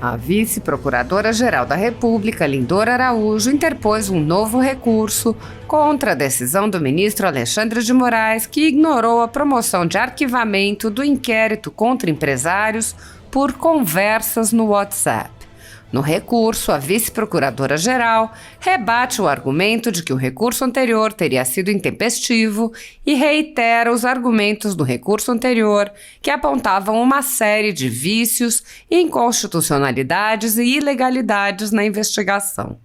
A vice-procuradora-geral da República, Lindora Araújo, interpôs um novo recurso contra a decisão do ministro Alexandre de Moraes, que ignorou a promoção de arquivamento do inquérito contra empresários por conversas no WhatsApp. No recurso, a vice-procuradora-geral rebate o argumento de que o recurso anterior teria sido intempestivo e reitera os argumentos do recurso anterior, que apontavam uma série de vícios, inconstitucionalidades e ilegalidades na investigação.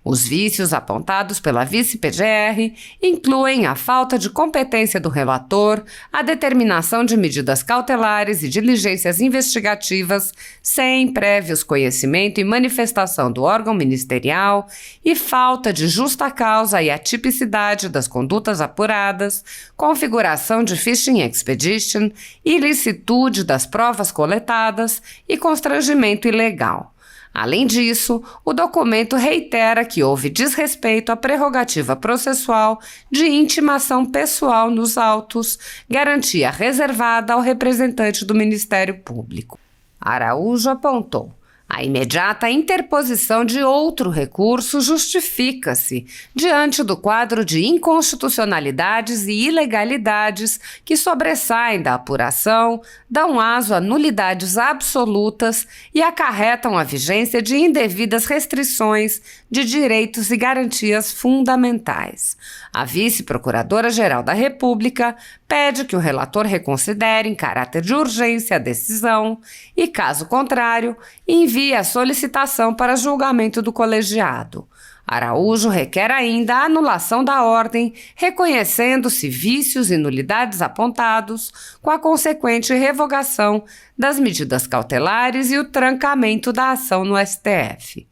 Os vícios apontados pela vice-PGR incluem a falta de competência do relator, a determinação de medidas cautelares e diligências investigativas sem prévios conhecimento e manifestação do órgão ministerial e falta de justa causa e atipicidade das condutas apuradas, configuração de fishing expedition, ilicitude das provas coletadas e constrangimento ilegal. Além disso, o documento reitera que houve desrespeito à prerrogativa processual de intimação pessoal nos autos, garantia reservada ao representante do Ministério Público. Araújo apontou: a imediata interposição de outro recurso justifica-se diante do quadro de inconstitucionalidades e ilegalidades que sobressaem da apuração, dão aso a nulidades absolutas e acarretam a vigência de indevidas restrições de direitos e garantias fundamentais. A vice-procuradora-geral da República pede que o relator reconsidere em caráter de urgência a decisão e, caso contrário, envie a solicitação para julgamento do colegiado. Araújo requer ainda a anulação da ordem, reconhecendo-se vícios e nulidades apontados, com a consequente revogação das medidas cautelares e o trancamento da ação no STF.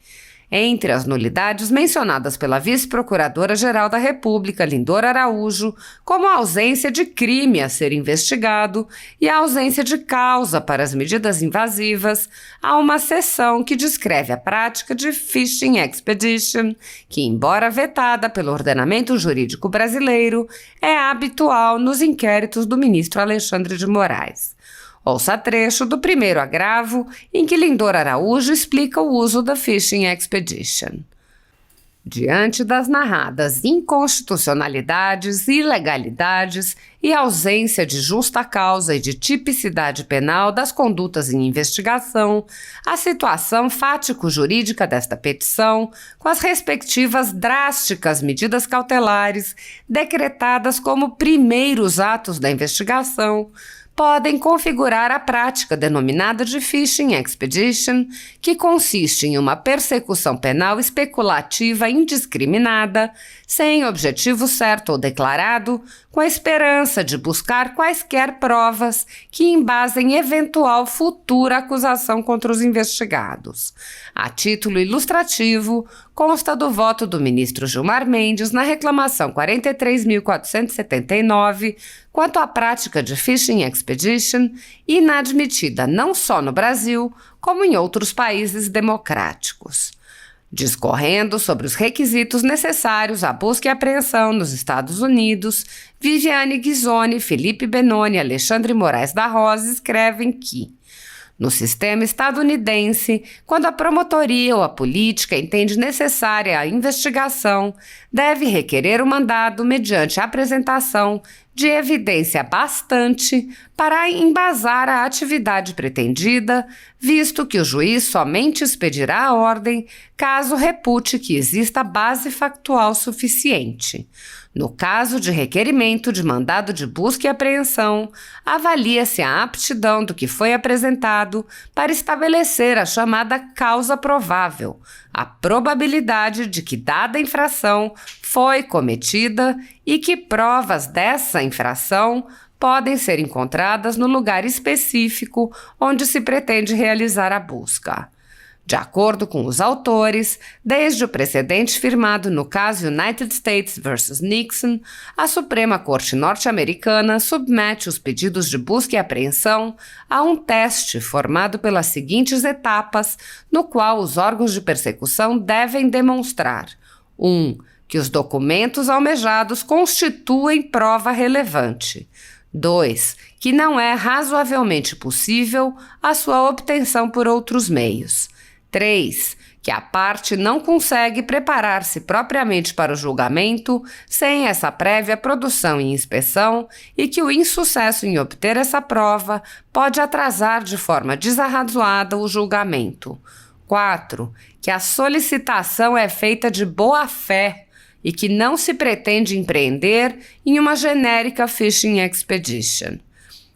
Entre as nulidades mencionadas pela vice-procuradora-geral da República, Lindora Araújo, como a ausência de crime a ser investigado e a ausência de causa para as medidas invasivas, há uma seção que descreve a prática de fishing expedition, que, embora vetada pelo ordenamento jurídico brasileiro, é habitual nos inquéritos do ministro Alexandre de Moraes. Ouça trecho do primeiro agravo, em que Lindora Araújo explica o uso da fishing expedition. Diante das narradas inconstitucionalidades, ilegalidades e ausência de justa causa e de tipicidade penal das condutas em investigação, a situação fático-jurídica desta petição, com as respectivas drásticas medidas cautelares decretadas como primeiros atos da investigação, podem configurar a prática denominada de fishing expedition, que consiste em uma persecução penal especulativa indiscriminada, sem objetivo certo ou declarado, com a esperança de buscar quaisquer provas que embasem eventual futura acusação contra os investigados. A título ilustrativo, consta do voto do ministro Gilmar Mendes na reclamação 43.479, quanto à prática de fishing expedition, inadmitida não só no Brasil, como em outros países democráticos. Discorrendo sobre os requisitos necessários à busca e apreensão nos Estados Unidos, Viviane Ghisoni, Felipe Benoni e Alexandre Moraes da Rosa escrevem que, no sistema estadunidense, quando a promotoria ou a política entende necessária a investigação, deve requerer o mandado mediante a apresentação de evidência bastante para embasar a atividade pretendida, visto que o juiz somente expedirá a ordem caso repute que exista base factual suficiente. No caso de requerimento de mandado de busca e apreensão, avalia-se a aptidão do que foi apresentado para estabelecer a chamada causa provável, a probabilidade de que dada infração foi cometida e que provas dessa infração podem ser encontradas no lugar específico onde se pretende realizar a busca. De acordo com os autores, desde o precedente firmado no caso United States vs. Nixon, a Suprema Corte norte-americana submete os pedidos de busca e apreensão a um teste formado pelas seguintes etapas, no qual os órgãos de persecução devem demonstrar: 1. Que os documentos almejados constituem prova relevante. 2. Que não é razoavelmente possível a sua obtenção por outros meios. 3. Que a parte não consegue preparar-se propriamente para o julgamento sem essa prévia produção e inspeção e que o insucesso em obter essa prova pode atrasar de forma desarrazoada o julgamento. 4. Que a solicitação é feita de boa-fé e que não se pretende empreender em uma genérica fishing expedition.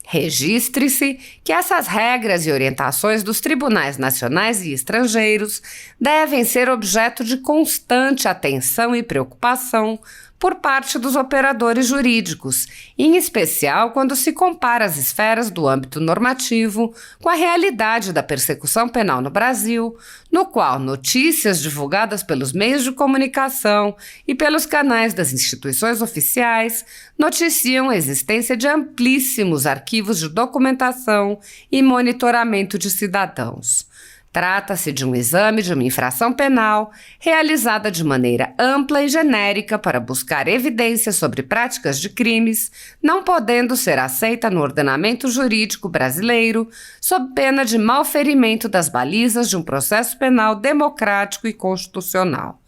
Registre-se que essas regras e orientações dos tribunais nacionais e estrangeiros devem ser objeto de constante atenção e preocupação por parte dos operadores jurídicos, em especial quando se compara as esferas do âmbito normativo com a realidade da persecução penal no Brasil, no qual notícias divulgadas pelos meios de comunicação e pelos canais das instituições oficiais noticiam a existência de amplíssimos arquivos de documentação e monitoramento de cidadãos. Trata-se de um exame de uma infração penal realizada de maneira ampla e genérica para buscar evidências sobre práticas de crimes, não podendo ser aceita no ordenamento jurídico brasileiro, sob pena de malferimento das balizas de um processo penal democrático e constitucional.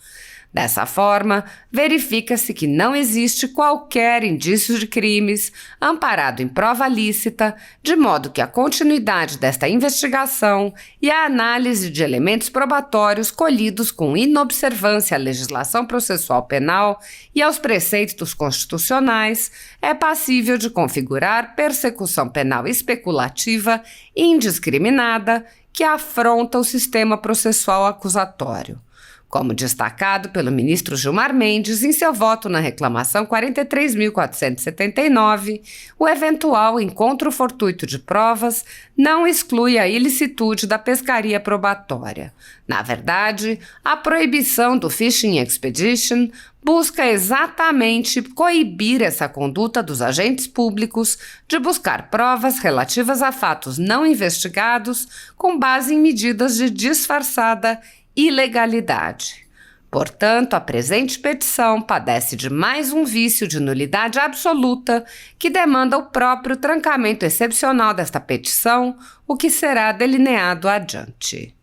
Dessa forma, verifica-se que não existe qualquer indício de crimes amparado em prova lícita, de modo que a continuidade desta investigação e a análise de elementos probatórios colhidos com inobservância à legislação processual penal e aos preceitos constitucionais é passível de configurar persecução penal especulativa e indiscriminada que afronta o sistema processual acusatório. Como destacado pelo ministro Gilmar Mendes em seu voto na reclamação 43.479, o eventual encontro fortuito de provas não exclui a ilicitude da pescaria probatória. Na verdade, a proibição do Fishing Expedition busca exatamente coibir essa conduta dos agentes públicos de buscar provas relativas a fatos não investigados com base em medidas de disfarçada ilegalidade. Portanto, a presente petição padece de mais um vício de nulidade absoluta que demanda o próprio trancamento excepcional desta petição, o que será delineado adiante.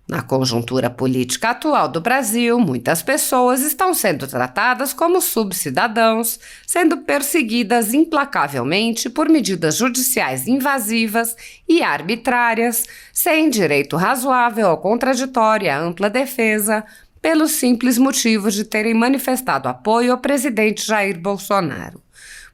Na conjuntura política atual do Brasil, muitas pessoas estão sendo tratadas como subcidadãos, sendo perseguidas implacavelmente por medidas judiciais invasivas e arbitrárias, sem direito razoável ao contraditório e à ampla defesa, pelo simples motivo de terem manifestado apoio ao presidente Jair Bolsonaro.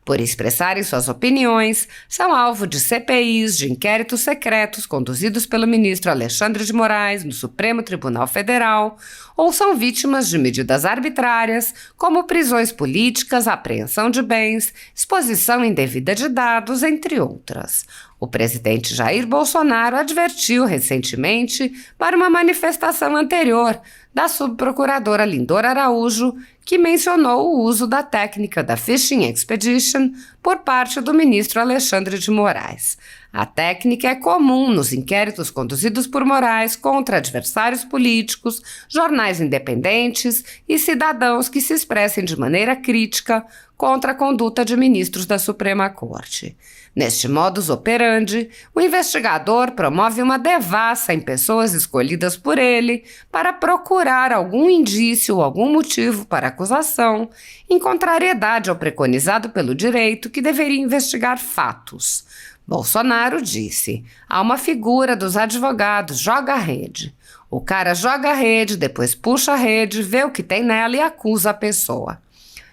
Por expressarem suas opiniões, são alvo de CPIs, de inquéritos secretos conduzidos pelo ministro Alexandre de Moraes no Supremo Tribunal Federal, ou são vítimas de medidas arbitrárias, como prisões políticas, apreensão de bens, exposição indevida de dados, entre outras. O presidente Jair Bolsonaro advertiu recentemente para uma manifestação anterior da subprocuradora Lindora Araújo, que mencionou o uso da técnica da Fishing Expedition por parte do ministro Alexandre de Moraes. A técnica é comum nos inquéritos conduzidos por Moraes contra adversários políticos, jornais independentes e cidadãos que se expressem de maneira crítica contra a conduta de ministros da Suprema Corte. Neste modus operandi, o investigador promove uma devassa em pessoas escolhidas por ele para procurar algum indício ou algum motivo para acusação, em contrariedade ao preconizado pelo direito que deveria investigar fatos. Bolsonaro disse: há uma figura dos advogados, joga a rede. O cara joga a rede, depois puxa a rede, vê o que tem nela e acusa a pessoa.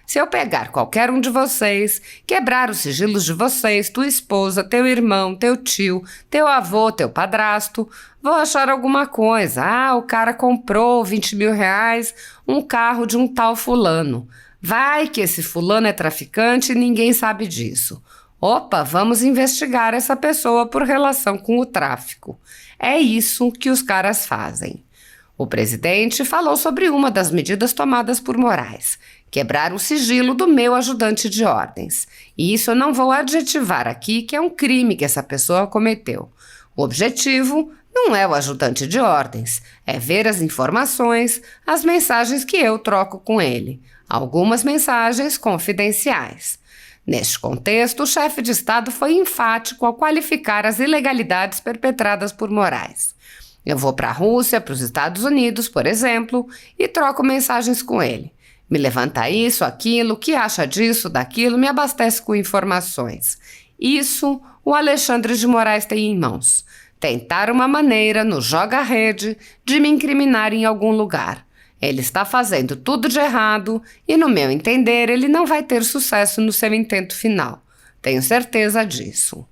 Se eu pegar qualquer um de vocês, quebrar os sigilos de vocês, tua esposa, teu irmão, teu tio, teu avô, teu padrasto, vou achar alguma coisa. Ah, o cara comprou 20 mil reais, um carro de um tal fulano. Vai que esse fulano é traficante e ninguém sabe disso. Opa, vamos investigar essa pessoa por relação com o tráfico. É isso que os caras fazem. O presidente falou sobre uma das medidas tomadas por Moraes: quebrar o sigilo do meu ajudante de ordens. E isso eu não vou adjetivar aqui que é um crime que essa pessoa cometeu. O objetivo não é o ajudante de ordens, é ver as informações, as mensagens que eu troco com ele, algumas mensagens confidenciais. Neste contexto, o chefe de Estado foi enfático ao qualificar as ilegalidades perpetradas por Moraes. Eu vou para a Rússia, para os Estados Unidos, por exemplo, e troco mensagens com ele. Me levanta isso, aquilo, o que acha disso, daquilo, me abastece com informações. Isso o Alexandre de Moraes tem em mãos. Tentar uma maneira, no joga-rede, de me incriminar em algum lugar. Ele está fazendo tudo de errado e, no meu entender, ele não vai ter sucesso no seu intento final. Tenho certeza disso.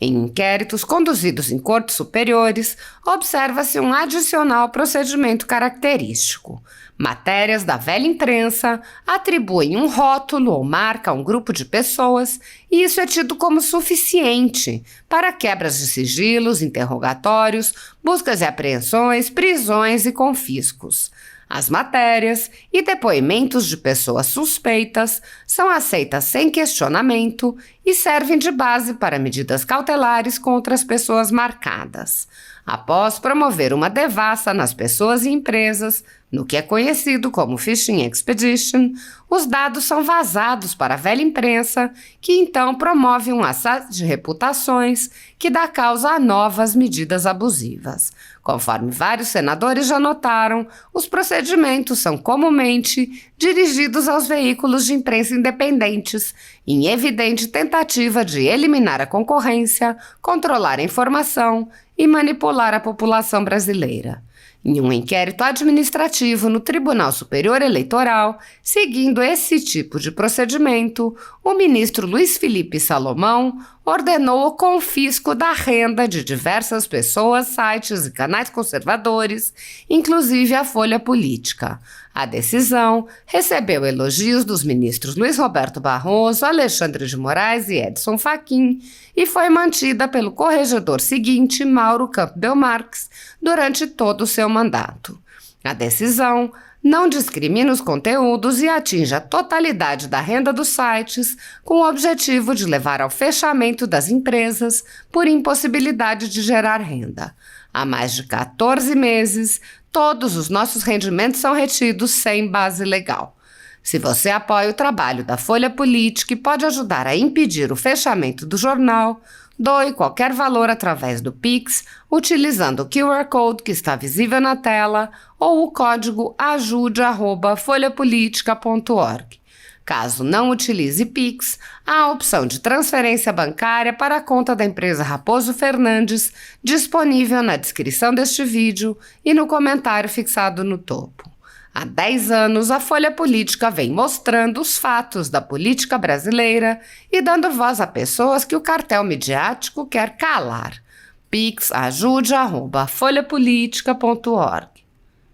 Em inquéritos conduzidos em cortes superiores, observa-se um adicional procedimento característico. Matérias da velha imprensa atribuem um rótulo ou marca a um grupo de pessoas e isso é tido como suficiente para quebras de sigilos, interrogatórios, buscas e apreensões, prisões e confiscos. As matérias e depoimentos de pessoas suspeitas são aceitas sem questionamento e servem de base para medidas cautelares contra as pessoas marcadas. Após promover uma devassa nas pessoas e empresas, no que é conhecido como Fishing Expedition, os dados são vazados para a velha imprensa, que então promove um assédio de reputações que dá causa a novas medidas abusivas. Conforme vários senadores já notaram, os procedimentos são comumente dirigidos aos veículos de imprensa independentes, em evidente tentativa de eliminar a concorrência, controlar a informação e manipular a população brasileira. Em um inquérito administrativo no Tribunal Superior Eleitoral, seguindo esse tipo de procedimento, o ministro Luiz Felipe Salomão ordenou o confisco da renda de diversas pessoas, sites e canais conservadores, inclusive a Folha Política. A decisão recebeu elogios dos ministros Luiz Roberto Barroso, Alexandre de Moraes e Edson Fachin e foi mantida pelo corregedor seguinte, Mauro Campbell Marques, durante todo o seu mandato. A decisão não discrimina os conteúdos e atinge a totalidade da renda dos sites, com o objetivo de levar ao fechamento das empresas por impossibilidade de gerar renda. Há mais de 14 meses, todos os nossos rendimentos são retidos sem base legal. Se você apoia o trabalho da Folha Política e pode ajudar a impedir o fechamento do jornal, doe qualquer valor através do Pix, utilizando o QR Code que está visível na tela ou o código ajude@folhapolitica.org. Caso não utilize Pix, há a opção de transferência bancária para a conta da empresa Raposo Fernandes, disponível na descrição deste vídeo e no comentário fixado no topo. Há 10 anos, a Folha Política vem mostrando os fatos da política brasileira e dando voz a pessoas que o cartel midiático quer calar. Pix ajude@folhapolitica.org.